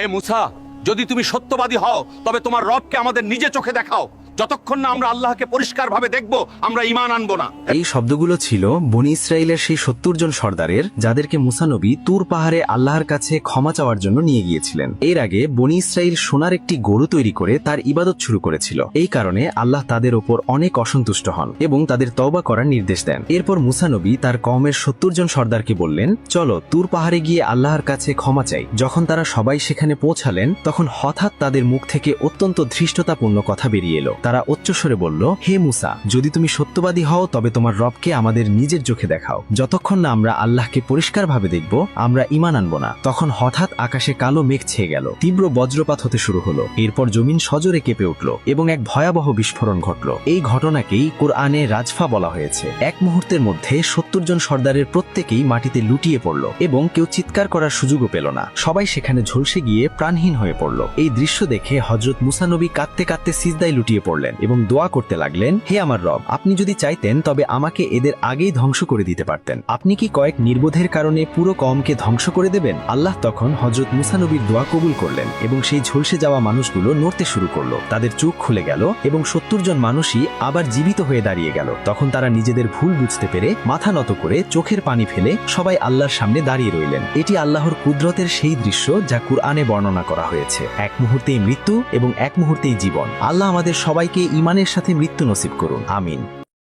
হে মুসা, যদি তুমি সত্যবাদী হও তবে তোমার রবকে আমাদের নিজে চোখে দেখাও। যতক্ষণ না আমরা আল্লাহকে পরিষ্কারভাবে দেখব, আমরা ঈমান আনবো না। এই শব্দগুলো ছিল বনি ইসরায়েলের সেই ৭০ জন সর্দারের, যাদেরকে মুসা নবী তুর পাহাড়ে আল্লাহর কাছে ক্ষমা চাওয়ার জন্য নিয়ে গিয়েছিলেন। এর আগে বনি ইসরায়েল সোনার একটি গরু তৈরি করে তার ইবাদত শুরু করেছিল। এই কারণে আল্লাহ তাদের ওপর অনেক অসন্তুষ্ট হন এবং তাদের তওবা করার নির্দেশ দেন। এরপর মুসা নবী তার কওমের ৭০ জন সর্দারকে বললেন, চলো তুর পাহাড়ে গিয়ে আল্লাহর কাছে ক্ষমা চাই। যখন তারা সবাই সেখানে পৌঁছালেন, তখন হঠাৎ তাদের মুখ থেকে অত্যন্ত ধৃষ্টতাপূর্ণ কথা বেরিয়ে এলো। তারা উচ্চস্বরে বলল, হে মুসা, যদি তুমি সত্যবাদী হও তবে তোমার রবকে আমাদের নিজের চোখে দেখাও। যতক্ষণ না আমরা আল্লাহকে পরিষ্কারভাবে দেখব, আমরা ঈমান আনবো না। তখন হঠাৎ আকাশে কালো মেঘ ছেয়ে গেল, তীব্র বজ্রপাত হতে শুরু হলো। এরপর জমিন সজোরে কেঁপে উঠল এবং এক ভয়াবহ বিস্ফোরণ ঘটল। এই ঘটনাকেই কোরআনে রাজফা বলা হয়েছে। এক মুহূর্তের মধ্যে ৭০ জন সর্দারের প্রত্যেকেই মাটিতে লুটিয়ে পড়ল এবং কেউ চিৎকার করার সুযোগও পেল না। সবাই সেখানে ঝলসে গিয়ে প্রাণহীন হয়ে পড়ল। এই দৃশ্য দেখে হযরত মুসা নবী কাঁদতে কাঁদতে সিজদায় লুটিয়ে পড়লেন এবং দোয়া করতে লাগলেন, হে আমার রব, আপনি যদি চাইতেন তবে আমাকে এদের আগেই ধ্বংস করে দিতে পারতেন। আপনি কি কয়েক নির্বোধের কারণে পুরো কওমকে ধ্বংস করে দেবেন? আল্লাহ তখন হযরত মুসা নবীর দোয়া কবুল করলেন এবং সেই ঝলসে যাওয়া মানুষগুলো নড়তে শুরু করলো। তাদের চোখ খুলে গেল এবং ৭০ জন মানুষই আবার জীবিত হয়ে দাঁড়িয়ে গেল। তখন তারা নিজেদের ভুল বুঝতে পেরে মাথা নত করে চোখের পানি ফেলে সবাই আল্লাহর সামনে দাঁড়িয়ে রইলেন। এটি আল্লাহর কুদরতের সেই দৃশ্য যা কুরআনে বর্ণনা করা হয়েছে। এক মুহূর্তেই মৃত্যু এবং এক মুহূর্তেই জীবন। আল্লাহ আমাদের সবাইকে ঈমানের সাথে মৃত্যু নসিব করুন, আমিন।